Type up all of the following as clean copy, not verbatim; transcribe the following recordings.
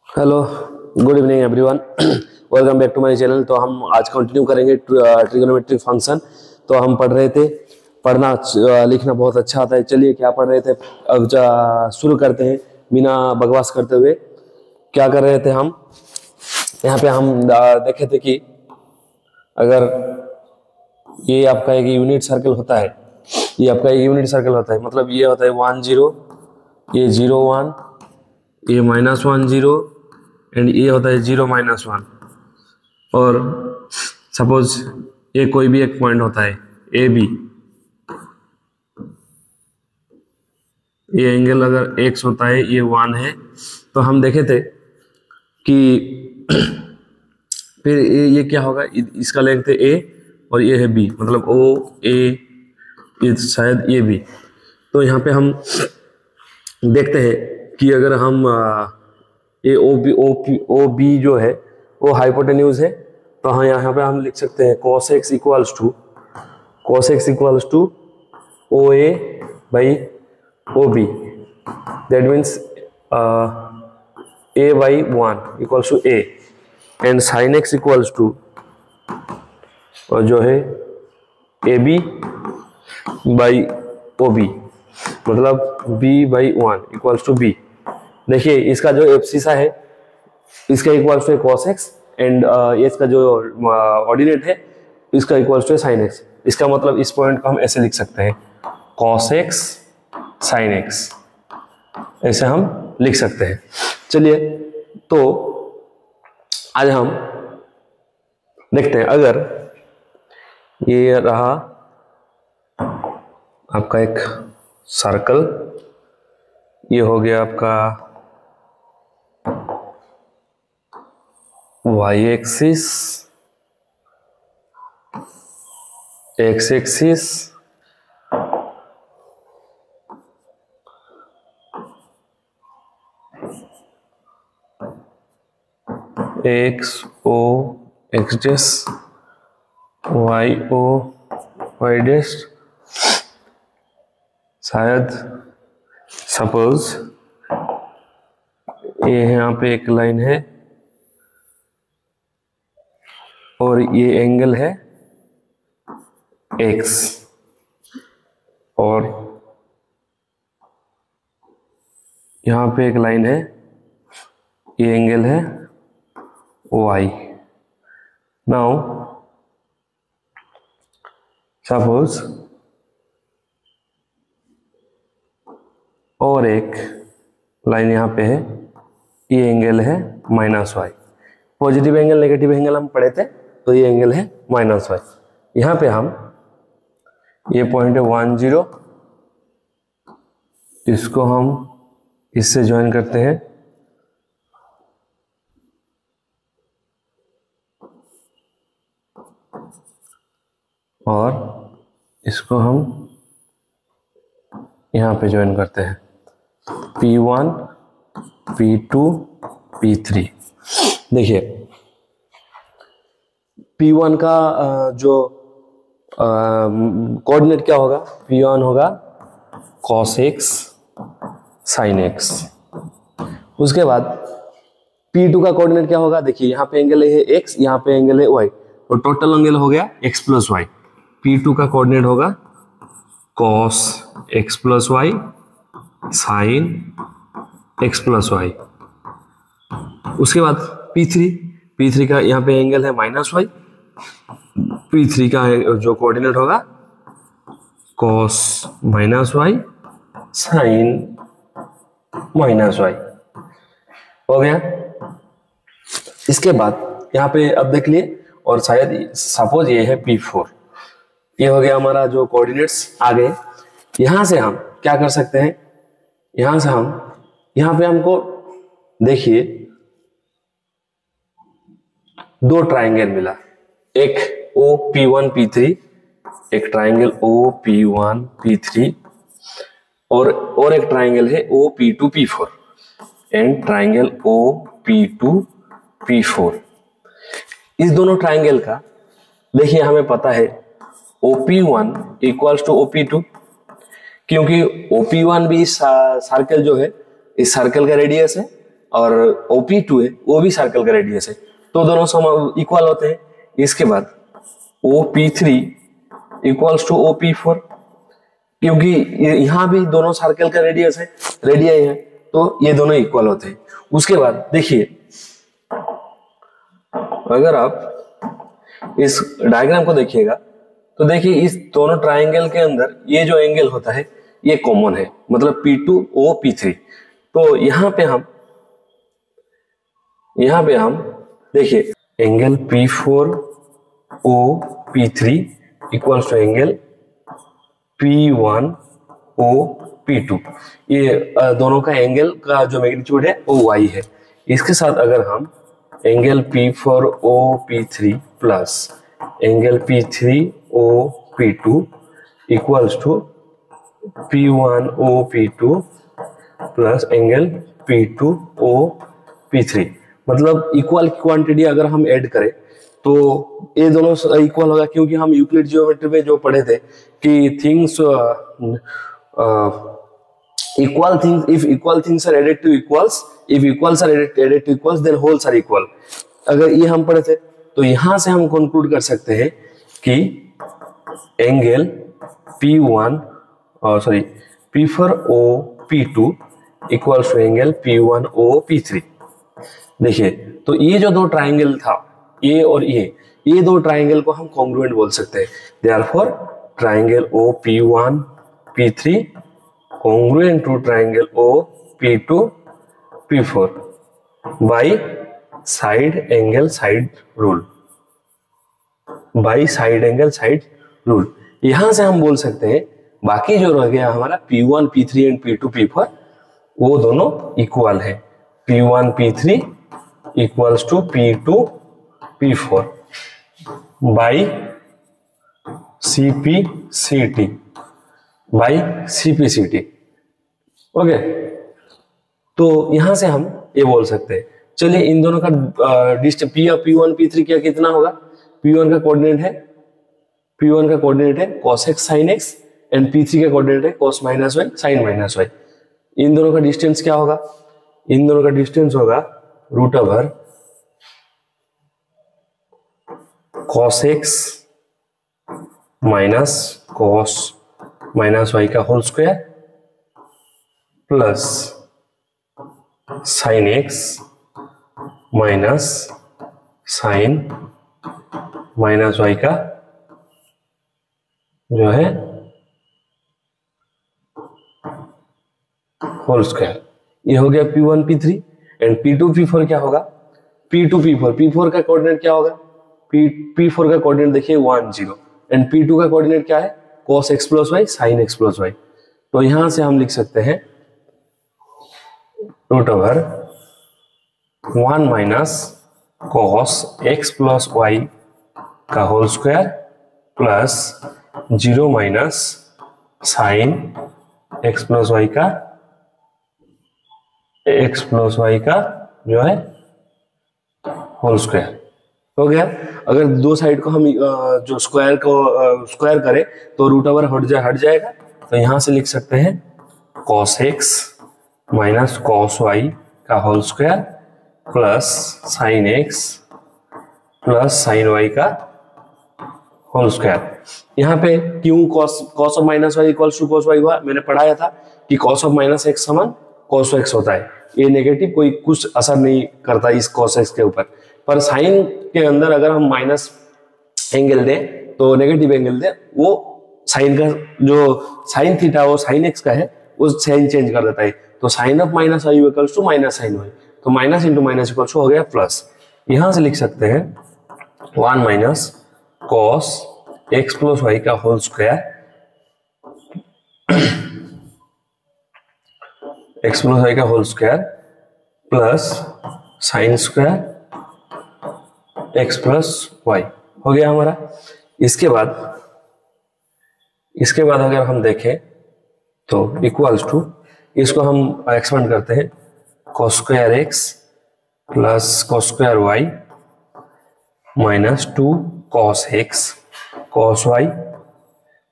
Hello, good evening everyone. Welcome back to my channel. तो हम आज कंटिन्यू करेंगे ट्रिगोनोमेट्रिक फंक्शन। तो हम पढ़ रहे थे, पढ़ना लिखना बहुत अच्छा आता है। चलिए, क्या पढ़ रहे थे अब शुरू करते हैं बिना बकवास करते हुए। क्या कर रहे थे हम यहाँ पे? हम देखे थे कि अगर ये आपका एक यूनिट सर्कल होता है, ये आपका एक यूनिट सर्कल होता है, मतलब ये होता है 1 0, ये 0 1, ये -1 0 एंड ये होता है 0 -1। और सपोज ये कोई भी एक पॉइंट होता है ए बी, ये एंगल अगर x होता है, ये 1 है, तो हम देखे थे कि फिर ये क्या होगा, इसका लेंथ है a और ये है b, मतलब o a, ये शायद ये b। तो यहाँ पे हम देखते हैं कि अगर हम ए ओ बी जो है वो हाइपोटेन्यूज है, तो हाँ यहाँ पे हम लिख सकते हैं cos x equals to O A by O B. That means a by 1 equals to a and sine x equals to और जो है A B by O B, मतलब b by 1 equals to b। देखिए, इसका जो abscissa है इसका equals to cos x and इसका जो ऑर्डिनेट है इसका इक्वल्स टू sin x। इसका मतलब इस पॉइंट को हम ऐसे लिख सकते हैं cos x sin x, ऐसे हम लिख सकते हैं। चलिए, तो आज हम देखते हैं, अगर ये रहा आपका एक सर्कल, ये हो गया आपका y axis, x axis, x o x dash, y o y dash. शायद सपोज ये यहाँ पे एक लाइन है और ये एंगल है x, और यहाँ पे एक लाइन है, ये एंगल है y। नाउ सपोज और एक लाइन यहाँ पे है, ये एंगल है -y। Positive angle negative angle हम पढ़े थे, तो ये एंगल है -y। यहाँ पे हम ये पॉइंट है 1 0, इसको हम इससे ज्वाइन करते हैं, और इसको हम यहाँ पे ज्वाइन करते हैं P1 P2 P3। देखिए, P1 का जो कोऑर्डिनेट क्या होगा, P1 होगा cos x sin x। उसके बाद P2 का कोऑर्डिनेट क्या होगा, देखिए यहाँ पे एंगल है x, यहाँ पे एंगल है y, तो टोटल एंगल हो गया x प्लस वाई। P2 का कोऑर्डिनेट होगा cos x plus Y sin x plus Y. उसके बाद P3 का यहाँ पे एंगल है -y, P3 का जो कोऑर्डिनेट होगा cos -y sin -y। हो गया। इसके बाद यहाँ पे अब देख लिए, और शायद सपोज ये है P4, ये हो गया हमारा जो कोऑर्डिनेट्स आ गए। यहां से हम क्या कर सकते हैं, यहां से हम यहाँ पे हमको देखिए दो ट्राइंगल मिला, एक OP1 P3, एक ट्राइंगल OP1 P3, और एक ट्राइंगल है OP2 P4 and triangle OP2 P4। इस दोनों ट्राइंगल का देखिए हमें पता है OP1 इक्वल्स टू OP2, क्योंकि OP1 भी सर्कल जो है, इस सर्कल का रेडियस है, और OP2 है वो भी सर्कल का रेडियस है, तो दोनों इक्वल होते हैं। इसके बाद OP3 इक्वल्स टू OP4, क्योंकि यहाँ भी दोनों सर्कल का रेडियस है, रेडियस है, तो ये दोनों इक्वल होते हैं। उसके बाद देखिए, अगर आप इस डायग्राम को देखिएगा तो देखिए इस दोनों ट्राइंगल के अंदर ये जो एंगल होता है ये कॉमन है, मतलब P2OP3। तो यहाँ पे हम देखिए angle P4OP3 equals to angle P1OP2, ये दोनों का एंगल का जो मैग्नीट्यूड है वो y है। इसके साथ अगर हम angle P4OP3 plus angle P3OP2 equals to P1OP2 plus angle P2OP3, मतलब इक्वल क्वांटिटी अगर हम ऐड करें तो ये दोनों इक्वल होगा, क्योंकि हम यूक्लिड ज्योमेट्री में जो पढ़े थे कि things equal things, if equal things are added to equals, if equals are added to equals, then wholes are equal। अगर ये हम पढ़े थे तो यहां से हम कंक्लूड कर सकते हैं कि angle P4OP2 equals to angle P1OP3। देखिए तो ये जो दो ट्राइंगल था, ये और ये दो ट्राइंगल को हम कॉन्ग्रुएंट बोल सकते हैं। Therefore triangle OP1P3 congruent to triangle OP2P4 by side angle side rule, by side angle side rule। यहां से हम बोल सकते हैं बाकी जो रह गया हमारा P1 P3 and P2 P4 वो दोनों इक्वल है। P1 P3 equals to P2 P4 by CPCT। Okay, तो यहां से हम ये बोल सकते हैं। चलिए इन दोनों का डिस्टेंस P1 P3 क्या कितना होगा? P1 का कोऑर्डिनेट है cos x sin x and P3 का कोऑर्डिनेट है cos minus y sin minus y। इन दोनों का डिस्टेंस क्या होगा? इन दोनों का डिस्टेंस होगा root over cos x minus cos minus y का whole square plus sin x minus sin minus y का जो है होल स्क्वायर। ये हो गया P1 P3 and P2 P4 क्या होगा? P2 P4 P4 का कोऑर्डिनेट क्या होगा? P4 का कोऑर्डिनेट देखिए 1 0 एंड P2 का कोऑर्डिनेट क्या है? cos x plus y sin x plus y। तो यहां से हम लिख सकते हैं root over 1 minus cos x plus y का whole square plus 0 minus sin x plus y का जो है होल स्क्वायर हो गया। अगर दो साइड को हम जो स्क्वायर करें तो रूट ओवर हट जाएगा। तो यहां से लिख सकते हैं cos x minus cos y का whole square plus sin x plus sin y का होल स्क्वायर। यहाँ पे क्यों cos of minus Y equals to cos y हुआ? मैंने पढ़ाया था कि cos ऑफ माइनस x समान cos x होता है। ये नेगेटिव कोई कुछ असर नहीं करता इस cos x के ऊपर, पर साइन के अंदर अगर हम माइनस एंगल दें तो नेगेटिव एंगल दें, वो साइन का जो साइन थीटा वो साइन x का है, वो साइन चेंज कर देता है। तो sine of minus Y equals to minus sine Y, तो माइनस इंटू माइनस इक्वल्स हो गया प्लस। यहां से लिख सकते हैं 1 minus cos x plus y का whole square x plus y का whole square plus sine square x plus y हो गया हमारा। इसके बाद अगर हम देखें तो इक्वल्स टू, इसको हम एक्सपेंड करते हैं cos square x plus cos square y minus 2 cos x cos y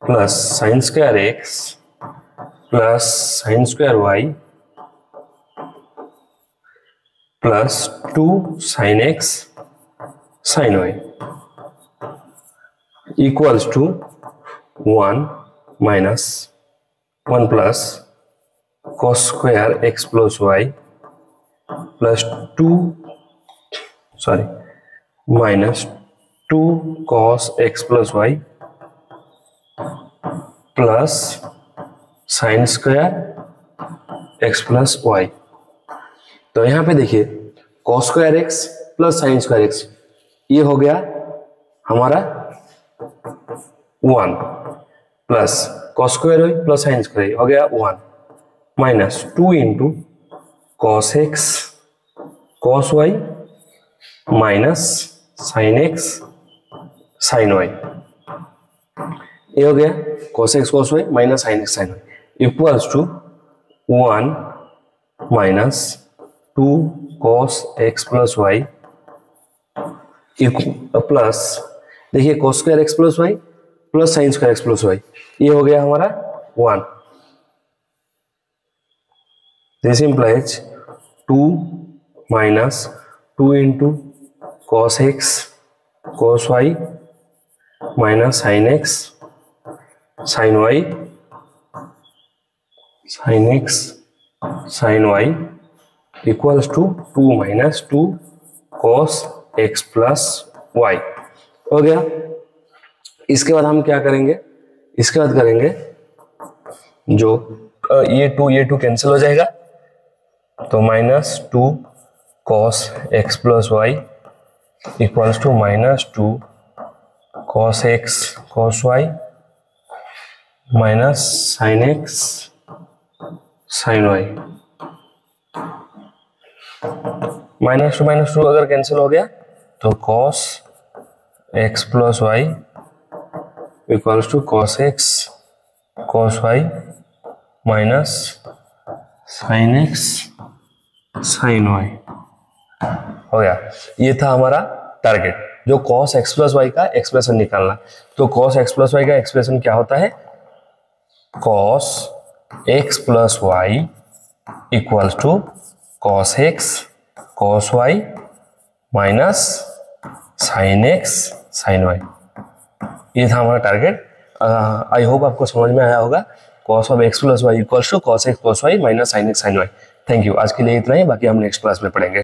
plus sine square x plus sine square y plus 2 sine X sine Y equals to 1 minus 1 plus cos square X plus Y plus 2 minus 2 cos X plus Y plus sine square X plus Y. तो यहां पे देखिए cos square X plus sine square X, ये हो गया हमारा 1 plus cos square Y plus sine square हो गया 1 minus 2 into cos X cos Y minus sine X sine Y, ये हो गया cos x cos y minus sin x sin y equals to 1 minus 2 cos x plus Y plus देखिए cos square x plus Y plus sine square x plus Y, ये हो गया हमारा 1। This implies 2 minus 2 into cos x cos y minus sin x sin y sin x sin y equals to 2 minus 2 cos x plus y हो गया। इसके बाद हम क्या करेंगे, इसके बाद करेंगे जो ये 2 कैंसिल हो जाएगा, तो minus 2 cos x plus y equals to minus 2 cos x cos y minus sine X sine Y. Minus two अगर कैंसिल हो गया तो cos x plus Y equals to cos x cos y minus sine X sine Y हो गया। ये था हमारा target, जो cos x प्लस वाई का एक्सप्रेशन निकालना। तो cos x प्लस वाई का एक्सप्रेशन क्या होता है, cos x plus Y equals to cos x cos y minus sine x sine y। ये था हमारा टारगेट। आई होप आपको समझ में आया होगा। cos of x plus Y equals to cos x cos y minus sine x sine y। Thank you. आज के लिए इतना ही, बाकी हम नेक्स्ट क्लास में पढ़ेंगे।